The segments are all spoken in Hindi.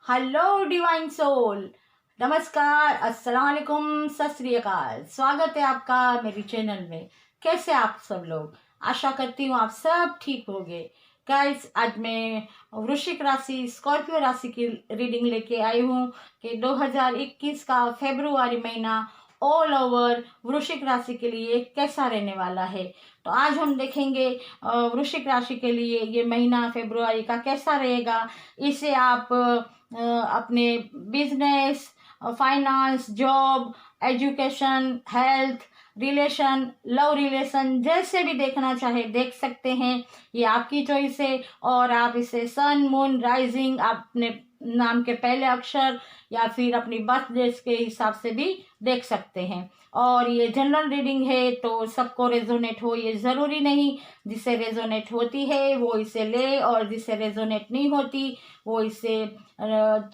हेलो डिवाइन सोल, नमस्कार, अस्सलाम वालेकुम, सत श्री अकाल। स्वागत है आपका मेरी चैनल में। कैसे आप सब लोग? आशा करती हूँ आप सब ठीक होंगे। गाइस, आज मैं वृश्चिक राशि स्कॉर्पियो राशि की रीडिंग लेके आई हूँ कि 2021 का फरवरी महीना ऑल ओवर वृश्चिक राशि के लिए कैसा रहने वाला है। तो आज हम देखेंगे वृश्चिक राशि के लिए ये महीना फरवरी का कैसा रहेगा। इसे आप अपने business, finance, job, education, health, relation, love relation जैसे भी देखना चाहे देख सकते हैं। ये आपकी चॉइस है और आप इसे सन, मून, राइजिंग, अपने नाम के पहले अक्षर या फिर अपनी बर्थ डेट के हिसाब से भी देख सकते हैं। और ये जनरल रीडिंग है तो सबको रेजोनेट हो ये ज़रूरी नहीं। जिसे रेजोनेट होती है वो इसे ले और जिसे रेजोनेट नहीं होती वो इसे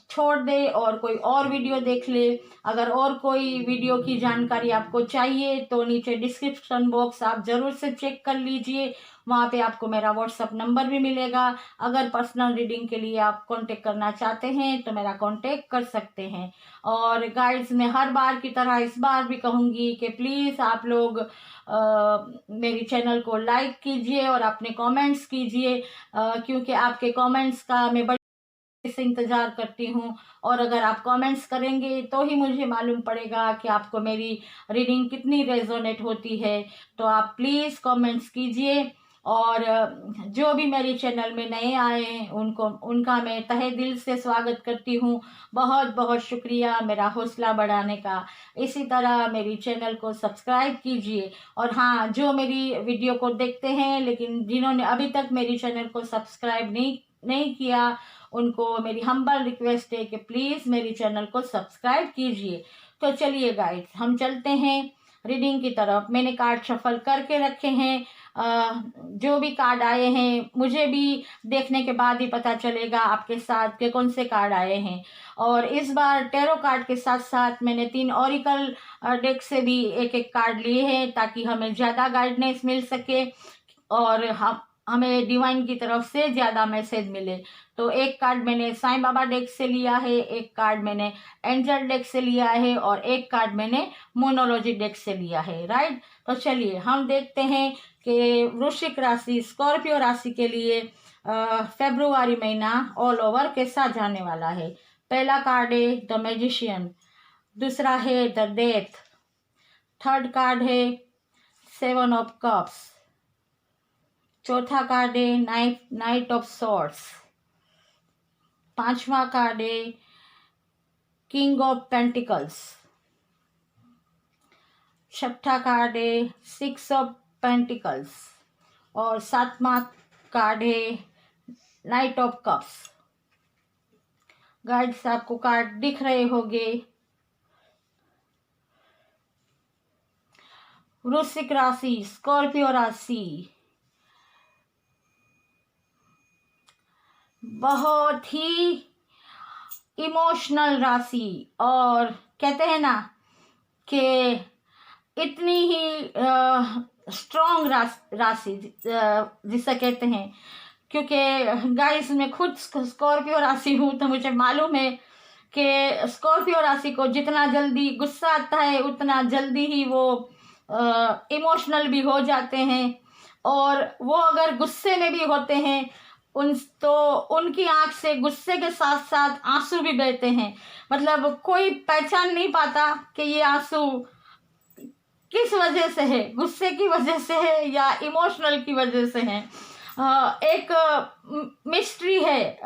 छोड़ दे और कोई और वीडियो देख ले। अगर और कोई वीडियो की जानकारी आपको चाहिए तो नीचे डिस्क्रिप्शन बॉक्स आप ज़रूर से चेक कर लीजिए। वहाँ पे आपको मेरा व्हाट्सअप नंबर भी मिलेगा। अगर पर्सनल रीडिंग के लिए आप कांटेक्ट करना चाहते हैं तो मेरा कांटेक्ट कर सकते हैं। और गाइड्स, मैं हर बार की तरह इस बार भी कहूँगी कि प्लीज़ आप लोग मेरी चैनल को लाइक कीजिए और अपने कमेंट्स कीजिए, क्योंकि आपके कमेंट्स का मैं से इंतजार करती हूँ। और अगर आप कमेंट्स करेंगे तो ही मुझे मालूम पड़ेगा कि आपको मेरी रीडिंग कितनी रेजोनेट होती है। तो आप प्लीज़ कमेंट्स कीजिए। और जो भी मेरे चैनल में नए आए हैं उनका मैं तहे दिल से स्वागत करती हूँ। बहुत बहुत शुक्रिया मेरा हौसला बढ़ाने का। इसी तरह मेरी चैनल को सब्सक्राइब कीजिए। और हाँ, जो मेरी वीडियो को देखते हैं लेकिन जिन्होंने अभी तक मेरी चैनल को सब्सक्राइब नहीं किया, उनको मेरी हम्बल रिक्वेस्ट है कि प्लीज़ मेरी चैनल को सब्सक्राइब कीजिए। तो चलिए गाइस, हम चलते हैं रीडिंग की तरफ। मैंने कार्ड शफल करके रखे हैं। जो भी कार्ड आए हैं मुझे भी देखने के बाद ही पता चलेगा आपके साथ के कौन से कार्ड आए हैं। और इस बार टैरो कार्ड के साथ साथ मैंने 3 ऑरिकल डेक से भी एक एक कार्ड लिए हैं ताकि हमें ज़्यादा गाइडेंस मिल सके और हमें डिवाइन की तरफ से ज़्यादा मैसेज मिले। तो एक कार्ड मैंने साईं बाबा डेक से लिया है, एक कार्ड मैंने एंजल डेक से लिया है और एक कार्ड मैंने मोनोलॉजी डेक से लिया है। राइट, तो चलिए हम देखते हैं कि वृश्चिक राशि स्कॉर्पियो राशि के लिए फरवरी महीना ऑल ओवर कैसा जाने वाला है। पहला कार्ड है द मैजिशियन, दूसरा है द डेथ, थर्ड कार्ड है 7 ऑफ कप्स, चौथा कार्ड है नाइट ऑफ सॉर्ड्स, पांचवा कार्ड है किंग ऑफ पेंटिकल्स, छठा कार्ड है 6 ऑफ पेंटिकल्स और सातवां कार्ड है नाइट ऑफ कप्स। गाइड्स, आपको कार्ड दिख रहे होंगे। वृश्चिक राशि स्कॉर्पियो राशि बहुत ही इमोशनल राशि और कहते हैं ना कि इतनी ही स्ट्रॉन्ग राशि जिसे कहते हैं। क्योंकि गाइस, मैं खुद स्कॉर्पियो राशि हूँ तो मुझे मालूम है कि स्कॉर्पियो राशि को जितना जल्दी गुस्सा आता है उतना जल्दी ही वो इमोशनल भी हो जाते हैं। और वो अगर गुस्से में भी होते हैं उनकी आंख से गुस्से के साथ साथ आंसू भी बहते हैं। मतलब कोई पहचान नहीं पाता कि ये आंसू किस वजह से है, गुस्से की वजह से है या इमोशनल की वजह से है। एक मिस्ट्री है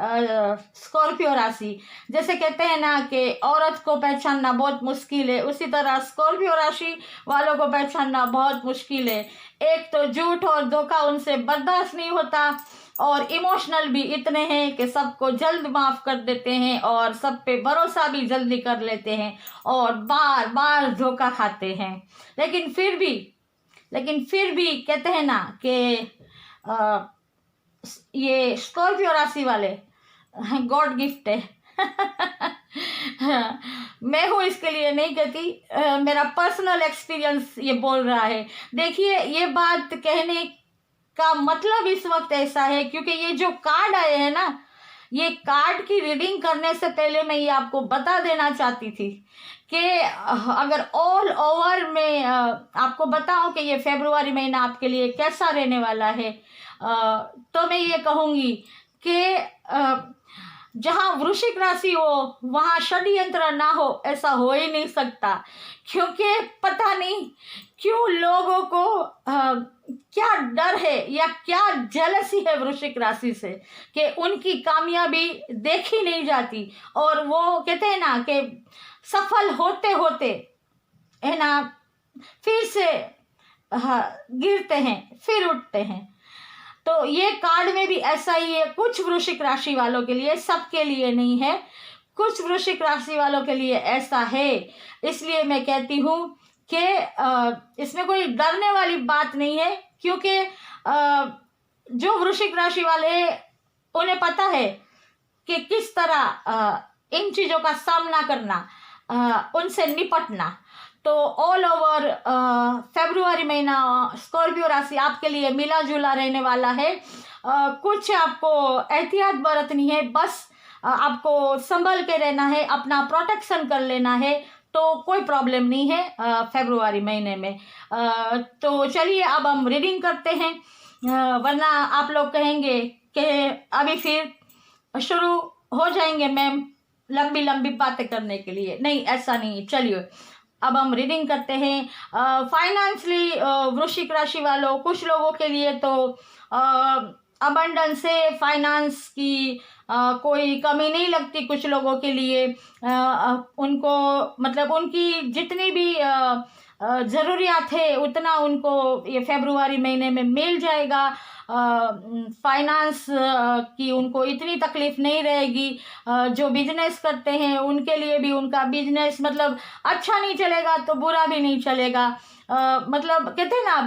स्कॉर्पियो राशि। जैसे कहते हैं ना कि औरत को पहचानना बहुत मुश्किल है, उसी तरह स्कॉर्पियो राशि वालों को पहचानना बहुत मुश्किल है। एक तो झूठ और धोखा उनसे बर्दाश्त नहीं होता और इमोशनल भी इतने हैं कि सबको जल्द माफ कर देते हैं और सब पे भरोसा भी जल्दी कर लेते हैं और बार बार धोखा खाते हैं। लेकिन फिर भी कहते हैं ना कि ये स्कॉर्पियो राशि वाले गॉड गिफ्ट है। मैं हूँ इसके लिए नहीं कहती, मेरा पर्सनल एक्सपीरियंस ये बोल रहा है। देखिए, ये बात कहने का मतलब इस वक्त ऐसा है क्योंकि ये जो कार्ड आए हैं ना, ये कार्ड की रीडिंग करने से पहले मैं ये आपको बता देना चाहती थी कि अगर ऑल ओवर में आपको बताऊं कि ये फरवरी महीना आपके लिए कैसा रहने वाला है, तो मैं ये कहूँगी कि जहाँ वृश्चिक राशि हो वहाँ षड्यंत्र ना हो, ऐसा हो ही नहीं सकता। क्योंकि पता नहीं क्यों लोगों को क्या डर है या क्या जेलसी है वृश्चिक राशि से कि उनकी कामयाबी देखी नहीं जाती, और वो कहते हैं ना कि सफल होते होते है ना फिर से गिरते हैं फिर उठते हैं। तो ये कार्ड में भी ऐसा ही है, कुछ वृश्चिक राशि वालों के लिए, सबके लिए नहीं है, कुछ वृश्चिक राशि वालों के लिए ऐसा है। इसलिए मैं कहती हूँ कि इसमें कोई डरने वाली बात नहीं है, क्योंकि जो वृश्चिक राशि वाले उन्हें पता है कि किस तरह इन चीज़ों का सामना करना, उनसे निपटना। तो ऑल ओवर फरवरी महीना स्कॉर्पियो राशि आपके लिए मिला जुला रहने वाला है। कुछ आपको एहतियात बरतनी है, बस आपको संभल के रहना है, अपना प्रोटेक्शन कर लेना है, तो कोई प्रॉब्लम नहीं है फरवरी महीने में। तो चलिए अब हम रीडिंग करते हैं, वरना आप लोग कहेंगे कि अभी फिर शुरू हो जाएंगे मैम लंबी लंबी बातें करने के लिए। नहीं, ऐसा नहीं। चलिए अब हम रीडिंग करते हैं। फाइनेंशियली वृश्चिक राशि वालों, कुछ लोगों के लिए तो अबंडेंस से फाइनेंस की कोई कमी नहीं लगती। कुछ लोगों के लिए उनको मतलब उनकी जितनी भी ज़रूरियात है उतना उनको ये फरवरी महीने में मिल जाएगा। फाइनेंस की उनको इतनी तकलीफ नहीं रहेगी। जो बिजनेस करते हैं उनके लिए भी उनका बिजनेस मतलब अच्छा नहीं चलेगा तो बुरा भी नहीं चलेगा, मतलब कहते हैं ना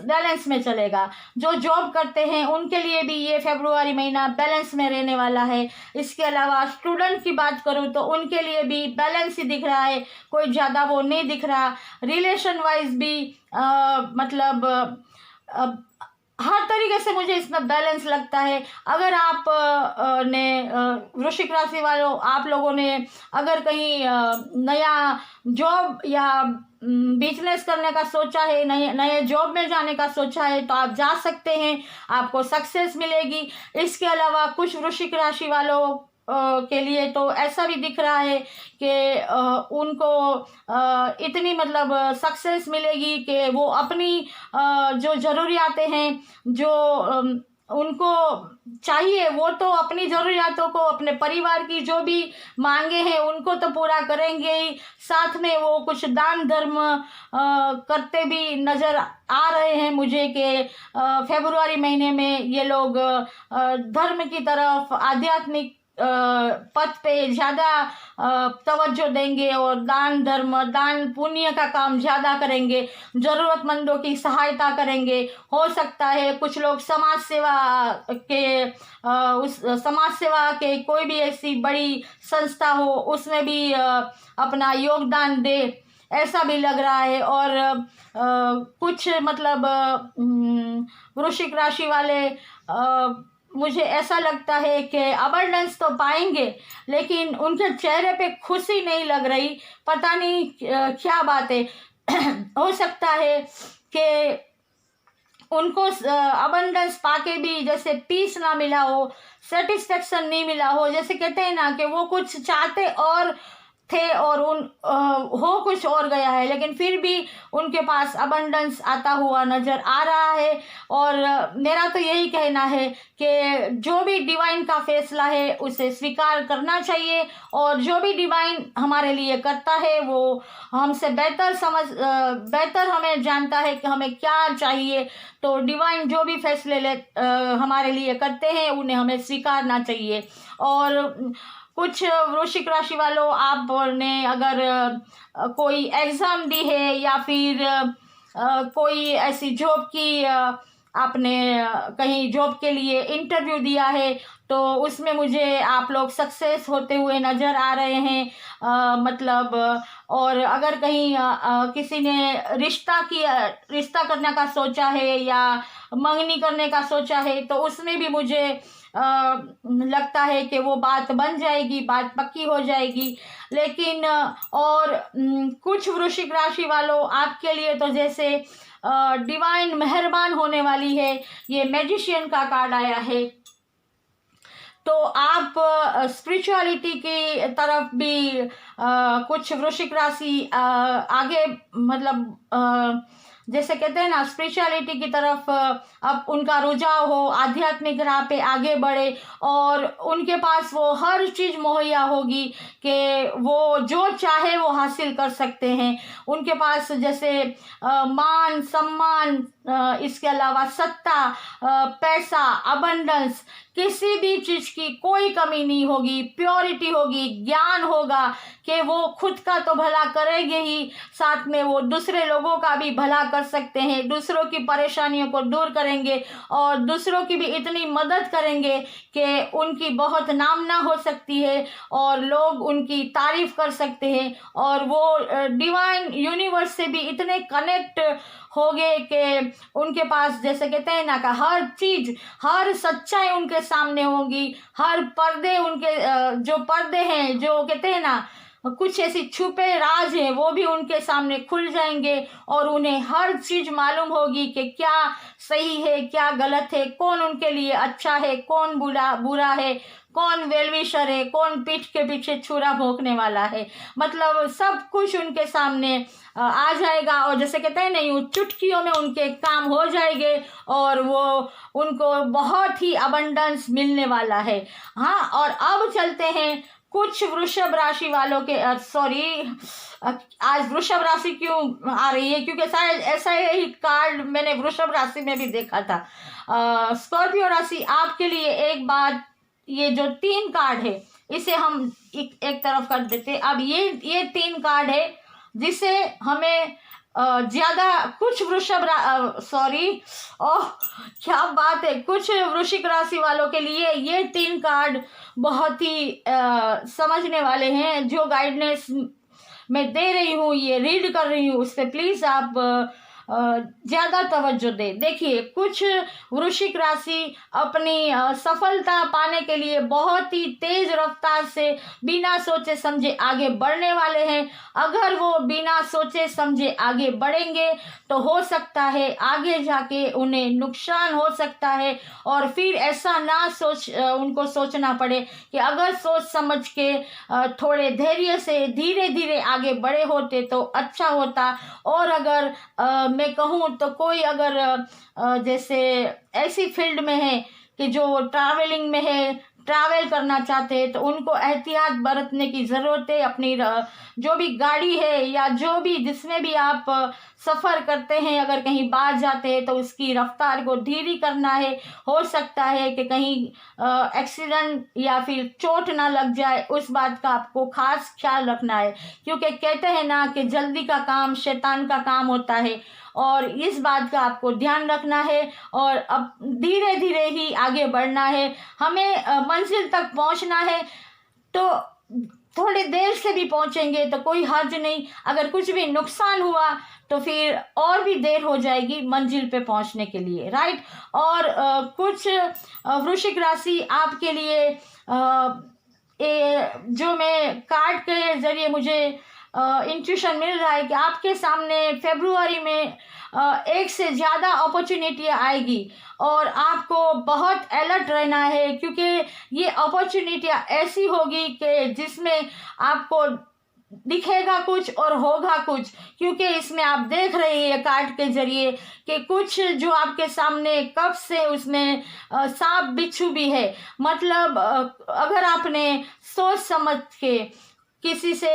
बैलेंस में चलेगा। जो जॉब करते हैं उनके लिए भी ये फरवरी महीना बैलेंस में रहने वाला है। इसके अलावा स्टूडेंट की बात करूँ तो उनके लिए भी बैलेंस ही दिख रहा है, कोई ज़्यादा वो नहीं दिख रहा। रिलेशन वाइज भी मतलब हर तरीके से मुझे इसमें बैलेंस लगता है। अगर आप ने वृश्चिक राशि वालों, आप लोगों ने अगर कहीं नया जॉब या बिजनेस करने का सोचा है, नए जॉब में जाने का सोचा है, तो आप जा सकते हैं, आपको सक्सेस मिलेगी। इसके अलावा कुछ वृश्चिक राशि वालों के लिए तो ऐसा भी दिख रहा है कि उनको इतनी मतलब सक्सेस मिलेगी कि वो अपनी जो ज़रूरियातें हैं, जो उनको चाहिए, वो तो अपनी ज़रूरियातों को, अपने परिवार की जो भी मांगे हैं उनको तो पूरा करेंगे ही, साथ में वो कुछ दान धर्म करते भी नज़र आ रहे हैं मुझे कि फरवरी महीने में ये लोग धर्म की तरफ, आध्यात्मिक पथ पे ज़्यादा तवज्जो देंगे और दान धर्म, दान पुण्य का काम ज़्यादा करेंगे, ज़रूरतमंदों की सहायता करेंगे। हो सकता है कुछ लोग समाज सेवा के उस समाज सेवा के कोई भी ऐसी बड़ी संस्था हो उसमें भी अपना योगदान दे, ऐसा भी लग रहा है। और कुछ मतलब वृश्चिक राशि वाले मुझे ऐसा लगता है कि अबंडेंस तो पाएंगे, लेकिन उनके चेहरे पे खुशी नहीं लग रही, पता नहीं क्या बात है। हो सकता है कि उनको अबंडेंस पाके भी जैसे पीस ना मिला हो, सेटिस्फेक्शन नहीं मिला हो, जैसे कहते हैं ना कि वो कुछ चाहते और थे और हो कुछ और गया है, लेकिन फिर भी उनके पास अबंडेंस आता हुआ नज़र आ रहा है। और मेरा तो यही कहना है कि जो भी डिवाइन का फैसला है उसे स्वीकार करना चाहिए, और जो भी डिवाइन हमारे लिए करता है वो हमसे बेहतर हमें जानता है कि हमें क्या चाहिए। तो डिवाइन जो भी फैसले हमारे लिए करते हैं उन्हें हमें स्वीकारना चाहिए। और कुछ वृश्चिक राशि वालों, आपने अगर कोई एग्ज़ाम दी है या फिर कोई ऐसी जॉब की आपने कहीं जॉब के लिए इंटरव्यू दिया है, तो उसमें मुझे आप लोग सक्सेस होते हुए नज़र आ रहे हैं। मतलब और अगर कहीं किसी ने रिश्ता करने का सोचा है या मंगनी करने का सोचा है, तो उसमें भी मुझे लगता है कि वो बात बन जाएगी, बात पक्की हो जाएगी। लेकिन और कुछ वृश्चिक राशि वालों, आपके लिए तो जैसे डिवाइन मेहरबान होने वाली है, ये मैजिशियन का कार्ड आया है। तो आप स्पिरिचुअलिटी की तरफ भी कुछ वृश्चिक राशि आगे, मतलब जैसे कहते हैं ना, स्पिरिचुअलिटी की तरफ अब उनका रुझाव हो, आध्यात्मिक राह पे आगे बढ़े और उनके पास वो हर चीज़ मुहैया होगी कि वो जो चाहे वो हासिल कर सकते हैं। उनके पास जैसे मान सम्मान, इसके अलावा सत्ता, पैसा, अबंडेंस, किसी भी चीज़ की कोई कमी नहीं होगी, प्योरिटी होगी, ज्ञान होगा कि वो खुद का तो भला करेंगे ही, साथ में वो दूसरे लोगों का भी भला कर सकते हैं, दूसरों की परेशानियों को दूर करेंगे और दूसरों की भी इतनी मदद करेंगे कि उनकी बहुत नामना हो सकती है और लोग उनकी तारीफ कर सकते हैं। और वो डिवाइन यूनिवर्स से भी इतने कनेक्ट हो गए कि उनके पास जैसे कहते हैं ना, का हर चीज, हर सच्चाई उनके सामने होगी, हर पर्दे उनके जो पर्दे हैं, जो कहते हैं ना कुछ ऐसी छुपे राज है, वो भी उनके सामने खुल जाएंगे और उन्हें हर चीज मालूम होगी कि क्या सही है, क्या गलत है, कौन उनके लिए अच्छा है, कौन बुरा है, कौन वेलविशर है, कौन पीठ के पीछे छुरा भोंकने वाला है। मतलब सब कुछ उनके सामने आ जाएगा और जैसे कहते हैं नहीं, चुटकियों में उनके काम हो जाएंगे और वो उनको बहुत ही अबंडेंस मिलने वाला है। हाँ, और अब चलते हैं कुछ वृषभ राशि वालों के, आज वृषभ राशि क्यों आ रही है, क्योंकि शायद ऐसा ही कार्ड मैंने वृषभ राशि में भी देखा था। स्कॉर्पियो राशि, आपके लिए एक बात, ये जो 3 कार्ड है इसे हम एक तरफ कर देते। अब ये 3 कार्ड है जिसे हमें ज्यादा, कुछ क्या बात है, कुछ वृश्चिक राशि वालों के लिए ये 3 कार्ड बहुत ही समझने वाले हैं। जो गाइडेंस मैं दे रही हूँ, ये रीड कर रही हूँ, उस पर प्लीज आप ज्यादा तवज्जो दे। देखिए, कुछ वृश्चिक राशि अपनी सफलता पाने के लिए बहुत ही तेज रफ्तार से बिना सोचे समझे आगे बढ़ने वाले हैं। अगर वो बिना सोचे समझे आगे बढ़ेंगे तो हो सकता है आगे जाके उन्हें नुकसान हो सकता है और फिर ऐसा ना उनको सोचना पड़े कि अगर सोच समझ के थोड़े धैर्य से धीरे धीरे आगे बढ़े होते तो अच्छा होता। और अगर मैं कहूँ तो कोई अगर जैसे ऐसी फील्ड में है कि जो ट्रैवलिंग में है, ट्रैवल करना चाहते हैं, तो उनको एहतियात बरतने की ज़रूरत है। अपनी जो भी गाड़ी है या जो भी जिसमें भी आप सफ़र करते हैं, अगर कहीं बाहर जाते हैं तो उसकी रफ्तार को धीरे करना है। हो सकता है कि कहीं एक्सीडेंट या फिर चोट ना लग जाए, उस बात का आपको खास ख्याल रखना है, क्योंकि कहते हैं ना कि जल्दी का काम शैतान का काम होता है और इस बात का आपको ध्यान रखना है और अब धीरे धीरे ही आगे बढ़ना है। हमें मंजिल तक पहुंचना है तो थोड़ी देर से भी पहुंचेंगे तो कोई हर्ज नहीं, अगर कुछ भी नुकसान हुआ तो फिर और भी देर हो जाएगी मंजिल पे पहुंचने के लिए, राइट। और कुछ वृश्चिक राशि आपके लिए जो मैं कार्ड के जरिए मुझे इंट्यूशन मिल रहा है कि आपके सामने फरवरी में एक से ज़्यादा अपॉर्चुनिटी आएगी और आपको बहुत अलर्ट रहना है, क्योंकि ये अपॉर्चुनिटियाँ ऐसी होगी कि जिसमें आपको दिखेगा कुछ और होगा कुछ। क्योंकि इसमें आप देख रहे हैं कार्ड के जरिए कि कुछ जो आपके सामने कब से उसमें सांप बिच्छू भी है। मतलब अगर आपने सोच समझ के किसी से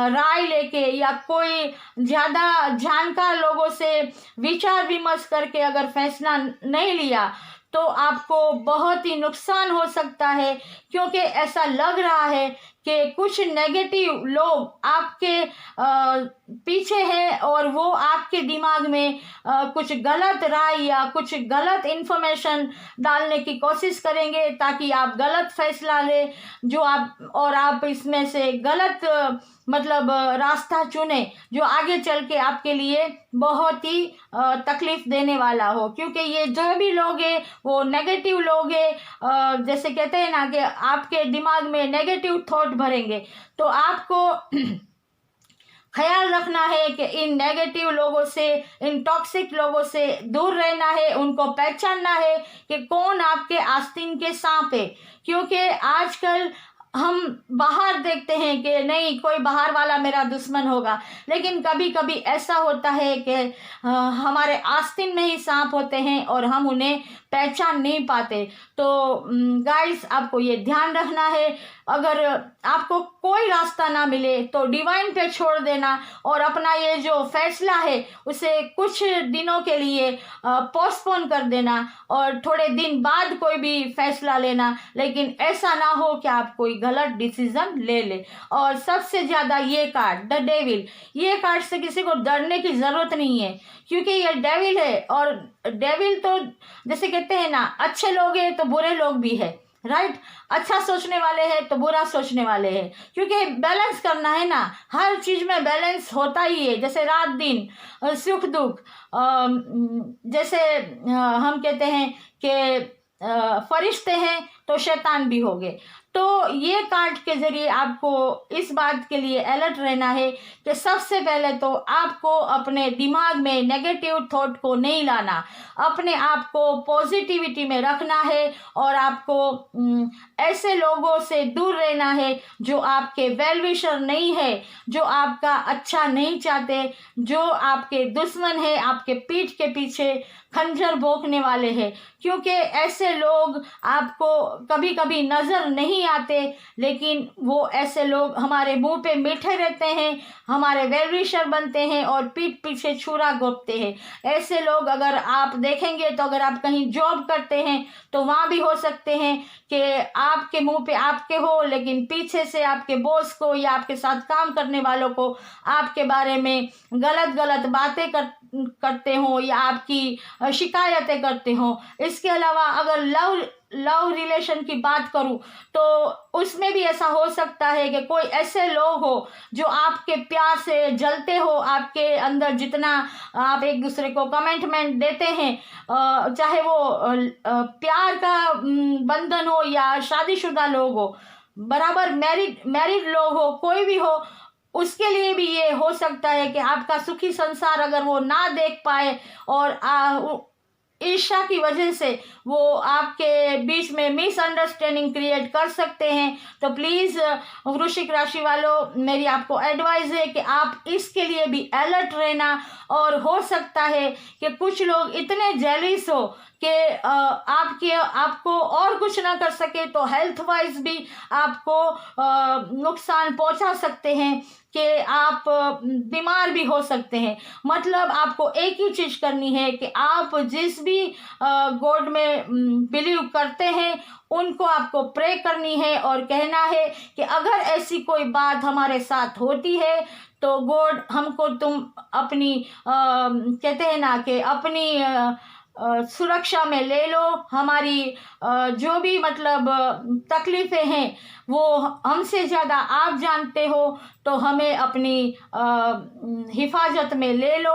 राय लेके या कोई ज़्यादा जानकार लोगों से विचार विमर्श करके अगर फैसला नहीं लिया तो आपको बहुत ही नुकसान हो सकता है, क्योंकि ऐसा लग रहा है कि कुछ नेगेटिव लोग आपके पीछे हैं और वो आपके दिमाग में कुछ गलत राय या कुछ गलत इन्फॉर्मेशन डालने की कोशिश करेंगे ताकि आप गलत फैसला लें, जो आप इसमें से गलत मतलब रास्ता चुने जो आगे चल के आपके लिए बहुत ही तकलीफ देने वाला हो, क्योंकि ये जो भी लोग हैं वो नेगेटिव लोग हैं। जैसे कहते हैं ना कि आपके दिमाग में नेगेटिव थॉट भरेंगे, तो आपको ख्याल रखना है कि इन नेगेटिव लोगों से, इन टॉक्सिक लोगों से दूर रहना है। उनको पहचानना है कि कौन आपके आस्तीन के सांप है, क्योंकि आजकल हम बाहर देखते हैं कि नहीं कोई बाहर वाला मेरा दुश्मन होगा, लेकिन कभी कभी ऐसा होता है कि हमारे आस्तीन में ही सांप होते हैं और हम उन्हें पहचान नहीं पाते। तो गाइस, आपको ये ध्यान रखना है, अगर आपको कोई रास्ता ना मिले तो डिवाइन पे छोड़ देना और अपना ये जो फैसला है उसे कुछ दिनों के लिए पोस्टपोन कर देना और थोड़े दिन बाद कोई भी फैसला लेना, लेकिन ऐसा ना हो कि आप कोई गलत डिसीजन ले ले। और सबसे ज़्यादा ये कार्ड, द डेविल, ये कार्ड से किसी को डरने की ज़रूरत नहीं है, क्योंकि ये डेविल है। और डेविल तो जैसे कहते हैं ना, अच्छे लोग हैं तो बुरे लोग भी है, राइट। अच्छा सोचने वाले हैं तो बुरा सोचने वाले हैं, क्योंकि बैलेंस करना है ना, हर चीज में बैलेंस होता ही है। जैसे रात दिन, सुख दुख, जैसे हम कहते हैं कि फरिश्ते हैं तो शैतान भी होंगे। तो ये कार्ड के जरिए आपको इस बात के लिए अलर्ट रहना है कि सबसे पहले तो आपको अपने दिमाग में नेगेटिव थॉट को नहीं लाना, अपने आप को पॉजिटिविटी में रखना है और आपको ऐसे लोगों से दूर रहना है जो आपके वेल विशर नहीं है, जो आपका अच्छा नहीं चाहते, जो आपके दुश्मन है, आपके पीठ के पीछे खंजर भोंकने वाले हैं। क्योंकि ऐसे लोग आपको कभी कभी नजर नहीं आते, लेकिन वो ऐसे लोग हमारे मुंह पे मीठे रहते हैं, हमारे वेल विशर बनते हैं और पीठ पीछे छुरा घोंपते हैं। ऐसे लोग अगर आप देखेंगे तो अगर आप कहीं जॉब करते हैं तो वहां भी हो सकते हैं कि आपके मुंह पे आपके हो, लेकिन पीछे से आपके बॉस को या आपके साथ काम करने वालों को आपके बारे में गलत गलत बातें करते हो या आपकी शिकायतें करते हो। इसके अलावा अगर लव रिलेशन की बात करूं तो उसमें भी ऐसा हो सकता है कि कोई ऐसे लोग हो जो आपके प्यार से जलते हो, आपके अंदर जितना आप एक दूसरे को कमिटमेंट देते हैं, चाहे वो प्यार का बंधन हो या शादीशुदा लोग हो, बराबर मैरिड लोग हो, कोई भी हो, उसके लिए भी ये हो सकता है कि आपका सुखी संसार अगर वो ना देख पाए और ईर्ष्या की वजह से वो आपके बीच में मिसअंडरस्टैंडिंग क्रिएट कर सकते हैं। तो प्लीज वृश्चिक राशि वालों, मेरी आपको एडवाइस है कि आप इसके लिए भी अलर्ट रहना। और हो सकता है कि कुछ लोग इतने जेलिस हो कि आपको और कुछ ना कर सके तो हेल्थ वाइज भी आपको नुकसान पहुंचा सकते हैं कि आप बीमार भी हो सकते हैं। मतलब आपको एक ही चीज करनी है कि आप जिस भी गॉड में बिलीव करते हैं उनको आपको प्रे करनी है और कहना है कि अगर ऐसी कोई बात हमारे साथ होती है तो गॉड हमको तुम अपनी कहते हैं ना कि अपनी सुरक्षा में ले लो। हमारी जो भी मतलब तकलीफें हैं वो हमसे ज़्यादा आप जानते हो, तो हमें अपनी हिफाजत में ले लो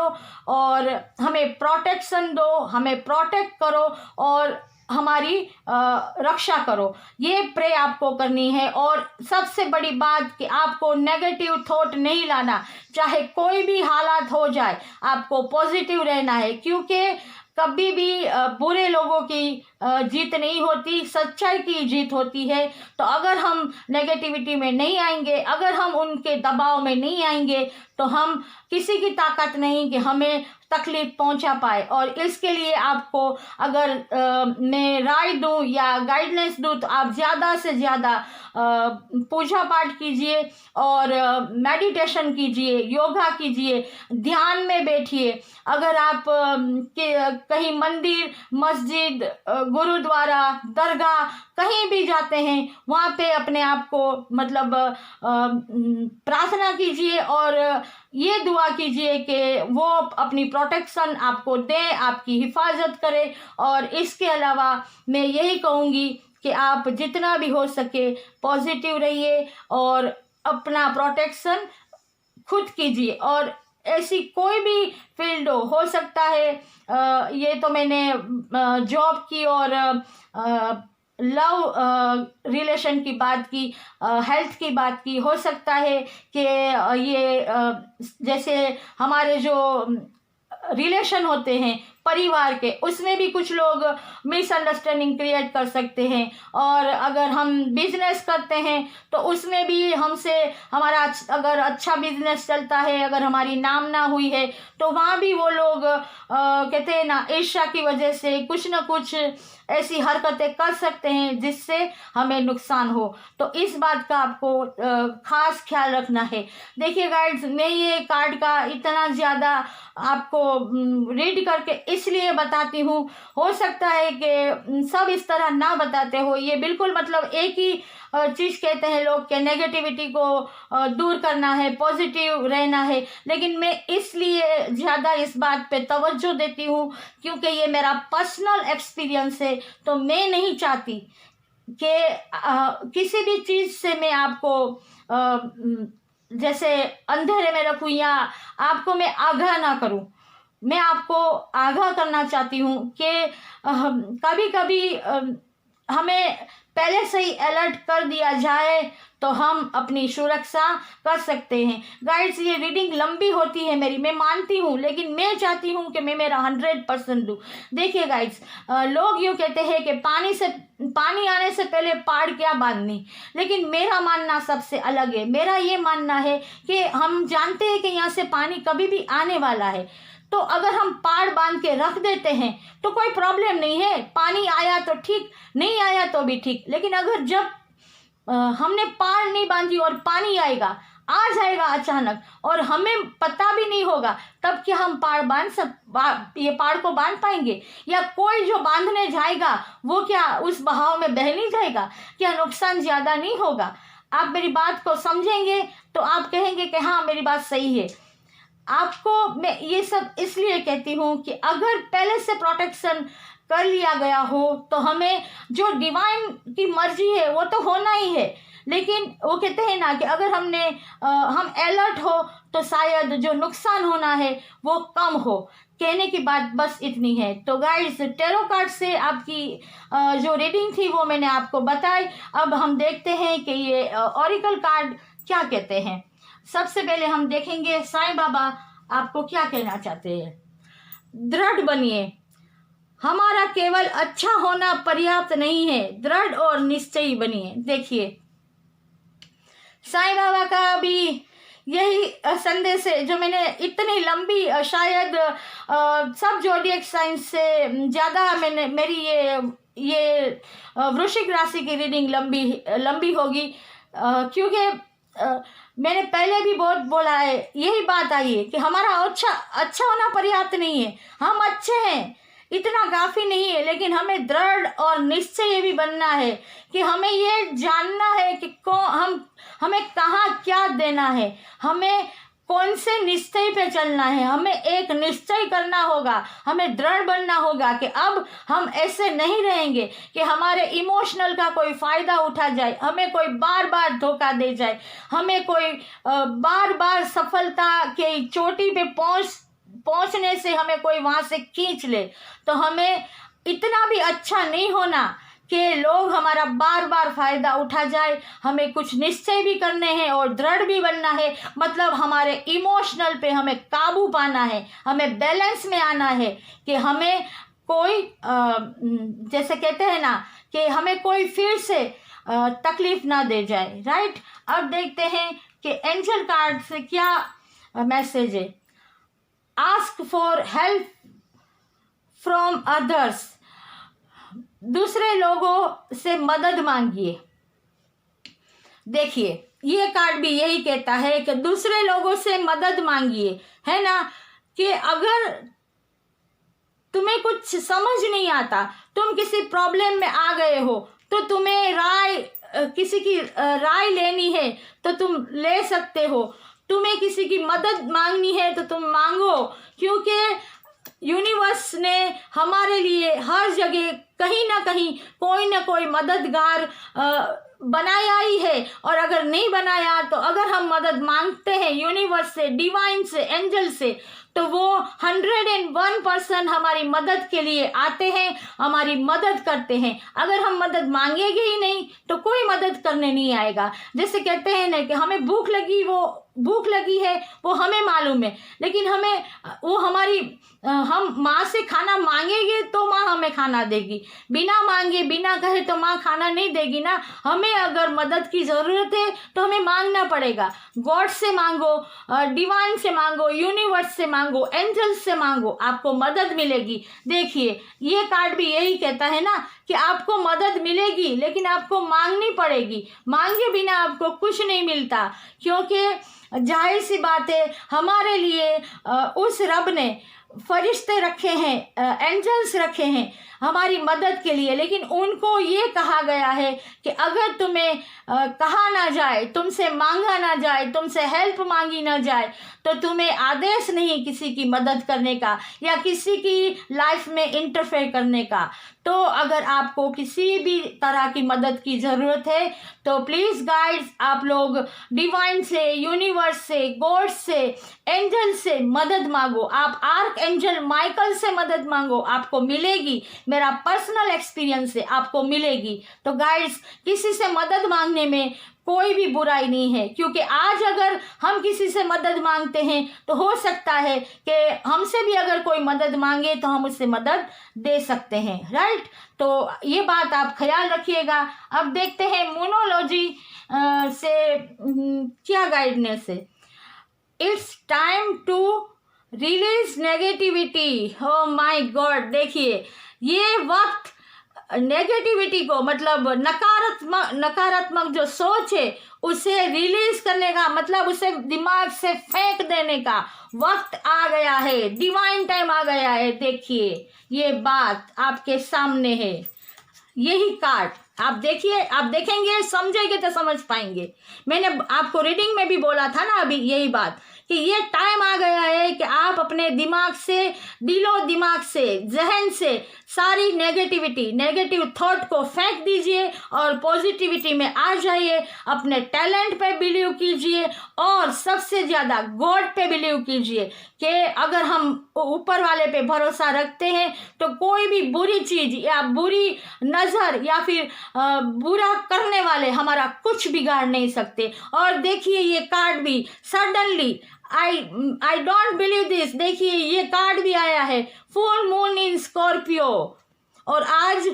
और हमें प्रोटेक्शन दो, हमें प्रोटेक्ट करो और हमारी रक्षा करो। ये प्रे आपको करनी है। और सबसे बड़ी बात कि आपको नेगेटिव थॉट नहीं लाना, चाहे कोई भी हालात हो जाए आपको पॉजिटिव रहना है, क्योंकि कभी भी बुरे लोगों की जीत नहीं होती, सच्चाई की जीत होती है। तो अगर हम नेगेटिविटी में नहीं आएंगे, अगर हम उनके दबाव में नहीं आएंगे, तो हम किसी की ताकत नहीं कि हमें तकलीफ पहुंचा पाए। और इसके लिए आपको अगर मैं राय दूं या गाइडलाइंस दूं तो आप ज़्यादा से ज़्यादा पूजा पाठ कीजिए और मेडिटेशन कीजिए, योगा कीजिए, ध्यान में बैठिए। अगर आप कहीं मंदिर, मस्जिद, गुरुद्वारा, दरगाह कहीं भी जाते हैं वहाँ पे अपने आप को मतलब प्रार्थना कीजिए और ये दुआ कीजिए कि वो अपनी प्रोटेक्शन आपको दे, आपकी हिफाजत करे। और इसके अलावा मैं यही कहूँगी कि आप जितना भी हो सके पॉजिटिव रहिए और अपना प्रोटेक्शन खुद कीजिए। और ऐसी कोई भी फील्ड हो सकता है, ये तो मैंने जॉब की और लव रिलेशन की बात की, हेल्थ की बात की। हो सकता है कि ये जैसे हमारे जो रिलेशन होते हैं परिवार के, उसमें भी कुछ लोग मिसअंडरस्टैंडिंग क्रिएट कर सकते हैं। और अगर हम बिजनेस करते हैं तो उसमें भी हमसे हमारा अगर अच्छा बिजनेस चलता है, अगर हमारी नाम ना हुई है, तो वहाँ भी वो लोग कहते हैं ना, ईर्ष्या की वजह से कुछ ना कुछ ऐसी हरकतें कर सकते हैं जिससे हमें नुकसान हो। तो इस बात का आपको खास ख्याल रखना है। देखिए गाइड्स, मैं ये कार्ड का इतना ज़्यादा आपको रीड करके इसलिए बताती हूँ, हो सकता है कि सब इस तरह ना बताते हो। ये बिल्कुल मतलब एक ही चीज़ कहते हैं लोग कि नेगेटिविटी को दूर करना है, पॉजिटिव रहना है, लेकिन मैं इसलिए ज़्यादा इस बात पे तवज्जो देती हूँ क्योंकि ये मेरा पर्सनल एक्सपीरियंस है। तो मैं नहीं चाहती कि किसी भी चीज़ से मैं आपको जैसे अंधेरे में रखूँ या आपको मैं आगाह ना करूँ। मैं आपको आगाह करना चाहती हूँ कि कभी कभी हमें पहले से ही अलर्ट कर दिया जाए तो हम अपनी सुरक्षा कर सकते हैं। गाइड्स, ये रीडिंग लंबी होती है मेरी, मैं मानती हूँ, लेकिन मैं चाहती हूँ कि मैं मेरा 100% दूँ। देखिए गाइड्स, लोग यूँ कहते हैं कि पानी आने से पहले पहाड़ क्या बांधनी, लेकिन मेरा मानना सबसे अलग है। मेरा ये मानना है कि हम जानते हैं कि यहाँ से पानी कभी भी आने वाला है, तो अगर हम पहाड़ बांध के रख देते हैं तो कोई प्रॉब्लम नहीं है। पानी आया तो ठीक, नहीं आया तो भी ठीक। लेकिन अगर जब हमने पहाड़ नहीं बांधी और पानी आएगा, आ जाएगा अचानक और हमें पता भी नहीं होगा, तब क्या हम ये पहाड़ को बांध पाएंगे? या कोई जो बांधने जाएगा वो क्या उस बहाव में बह नहीं जाएगा? क्या नुकसान ज्यादा नहीं होगा? आप मेरी बात को समझेंगे तो आप कहेंगे कि हाँ, मेरी बात सही है। आपको मैं ये सब इसलिए कहती हूँ कि अगर पहले से प्रोटेक्शन कर लिया गया हो तो हमें जो डिवाइन की मर्जी है वो तो होना ही है। लेकिन वो कहते हैं ना कि अगर हम अलर्ट हो तो शायद जो नुकसान होना है वो कम हो। कहने की बात बस इतनी है। तो गाइस, टैरो कार्ड से आपकी जो रीडिंग थी वो मैंने आपको बताई। अब हम देखते हैं कि ये ऑरिकल कार्ड क्या कहते हैं। सबसे पहले हम देखेंगे साईं बाबा आपको क्या कहना चाहते हैं। दृढ़ बनिए, हमारा केवल अच्छा होना पर्याप्त नहीं है, दृढ़ और निश्चयी बनिए। देखिए, साईं बाबा का भी यही संदेश है जो मैंने इतनी लंबी, शायद सब जोडिएक साइन से ज़्यादा मेरी ये वृश्चिक राशि की रीडिंग लंबी होगी, क्योंकि मैंने पहले भी बहुत बोला है, यही बात आई है कि हमारा अच्छा होना पर्याप्त नहीं है। हम अच्छे हैं, इतना काफ़ी नहीं है, लेकिन हमें दृढ़ और निश्चय भी बनना है कि हमें ये जानना है कि हमें कहाँ क्या देना है, हमें कौन से निश्चय पे चलना है। हमें एक निश्चय करना होगा, हमें दृढ़ बनना होगा कि अब हम ऐसे नहीं रहेंगे कि हमारे इमोशनल का कोई फ़ायदा उठा जाए, हमें कोई बार बार धोखा दे जाए, हमें कोई बार बार सफलता के चोटी पे पहुंचने से हमें कोई वहाँ से खींच ले। तो हमें इतना भी अच्छा नहीं होना कि लोग हमारा बार बार फायदा उठा जाए। हमें कुछ निश्चय भी करने हैं और दृढ़ भी बनना है। मतलब हमारे इमोशनल पे हमें काबू पाना है, हमें बैलेंस में आना है कि हमें कोई जैसे कहते हैं ना कि हमें कोई फिर से तकलीफ ना दे जाए। राइट, अब देखते हैं कि एंजल कार्ड से क्या मैसेज है। Ask for help from others, दूसरे लोगों से मदद मांगिए। देखिए, ये कार्ड भी यही कहता है कि दूसरे लोगों से मदद मांगिए, है ना। कि अगर तुम्हें कुछ समझ नहीं आता, तुम किसी प्रॉब्लम में आ गए हो, तो तुम्हें किसी की राय लेनी है तो तुम ले सकते हो। तुम्हें किसी की मदद मांगनी है तो तुम मांगो, क्योंकि यूनिवर्स ने हमारे लिए हर जगह कहीं ना कहीं कोई ना कोई मददगार बनाया ही है, और अगर नहीं बनाया तो अगर हम मदद मांगते हैं यूनिवर्स से, डिवाइन से, एंजल से, तो वो 101% हमारी मदद के लिए आते हैं, हमारी मदद करते हैं। अगर हम मदद मांगेंगे ही नहीं तो कोई मदद करने नहीं आएगा। जैसे कहते हैं ना कि हमें भूख लगी है वो हमें मालूम है, लेकिन हमें वो हमारी हम माँ से खाना मांगेंगे तो माँ हमें खाना देगी, बिना मांगे बिना कहे तो माँ खाना नहीं देगी ना। हमें अगर मदद की ज़रूरत है तो हमें मांगना पड़ेगा। गॉड से मांगो, डिवाइन से मांगो, यूनिवर्स से मांगो, एंजल्स से मांगो, आपको मदद मिलेगी। देखिए ये कार्ड भी यही कहता है ना कि आपको मदद मिलेगी, लेकिन आपको मांगनी पड़ेगी। मांगे बिना आपको कुछ नहीं मिलता, क्योंकि जाहिर सी बात है हमारे लिए उस रब ने फरिश्ते रखे हैं, एंजल्स रखे हैं हमारी मदद के लिए, लेकिन उनको ये कहा गया है कि अगर तुम्हें कहा ना जाए, तुमसे मांगा ना जाए, तुमसे हेल्प मांगी ना जाए, तो तुम्हें आदेश नहीं किसी की मदद करने का या किसी की लाइफ में इंटरफेयर करने का। तो अगर आपको किसी भी तरह की मदद की ज़रूरत है तो प्लीज़ गाइड्स, आप लोग डिवाइन से, यूनिवर्स से, गॉड से, एंजल से मदद मांगो। आप आर्क एंजल माइकल से मदद मांगो, आपको मिलेगी। मेरा पर्सनल एक्सपीरियंस है, आपको मिलेगी। तो गाइड्स, किसी से मदद मांगने में कोई भी बुराई नहीं है, क्योंकि आज अगर हम किसी से मदद मांगते हैं तो हो सकता है कि हमसे भी अगर कोई मदद मांगे तो हम उससे मदद दे सकते हैं, राइट। तो ये बात आप ख्याल रखिएगा। अब देखते हैं मोनोलॉजी से क्या गाइडनेस है। It's time to release negativity. Oh my God, देखिए ये वक्त नेगेटिविटी को, मतलब नकारात्मक जो सोच है उसे रिलीज करने का, मतलब उसे दिमाग से फेंक देने का वक्त आ गया है, डिवाइन टाइम आ गया है। देखिए ये बात आपके सामने है, यही कार्ड आप देखिए, आप देखेंगे, समझेंगे तो समझ पाएंगे। मैंने आपको रीडिंग में भी बोला था ना अभी यही बात कि ये टाइम आ गया है कि आप अपने दिमाग से, दिलो दिमाग से, जहन से सारी नेगेटिव थॉट को फेंक दीजिए और पॉजिटिविटी में आ जाइए। अपने टैलेंट पे बिलीव कीजिए और सबसे ज़्यादा गॉड पे बिलीव कीजिए कि अगर हम ऊपर वाले पे भरोसा रखते हैं तो कोई भी बुरी चीज़ या बुरी नज़र या फिर बुरा करने वाले हमारा कुछ बिगाड़ नहीं सकते। और देखिए ये कार्ड भी suddenly, I don't believe this, देखिए ये कार्ड भी आया है, फुल मून इन स्कॉर्पियो, और आज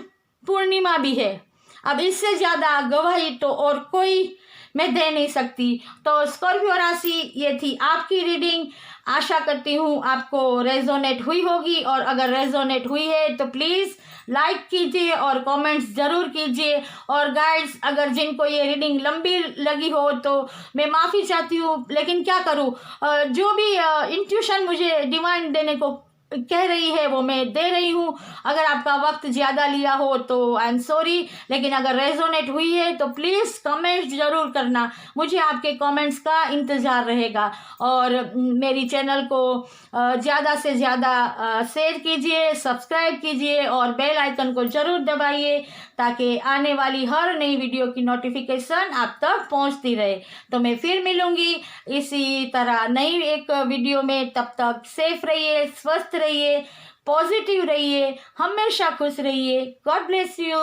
पूर्णिमा भी है। अब इससे ज़्यादा गवाही तो और कोई मैं दे नहीं सकती। तो स्कॉर्पियो राशि, ये थी आपकी रीडिंग। आशा करती हूँ आपको रेजोनेट हुई होगी, और अगर रेजोनेट हुई है तो प्लीज़ लाइक कीजिए और कमेंट्स ज़रूर कीजिए। और गाइड्स, अगर जिनको ये रीडिंग लंबी लगी हो तो मैं माफ़ी चाहती हूँ, लेकिन क्या करूँ, जो भी इंट्यूशन मुझे डिवाइन देने को कह रही है वो मैं दे रही हूँ। अगर आपका वक्त ज़्यादा लिया हो तो आई एम सॉरी, लेकिन अगर रेजोनेट हुई है तो प्लीज़ कमेंट्स ज़रूर करना, मुझे आपके कमेंट्स का इंतज़ार रहेगा। और मेरी चैनल को ज़्यादा से ज़्यादा शेयर कीजिए, सब्सक्राइब कीजिए और बेल आइकन को ज़रूर दबाइए, ताकि आने वाली हर नई वीडियो की नोटिफिकेशन आप तक पहुंचती रहे। तो मैं फिर मिलूंगी इसी तरह नई एक वीडियो में। तब तक सेफ रहिए, स्वस्थ रहिए, पॉजिटिव रहिए, हमेशा खुश रहिए। God bless you.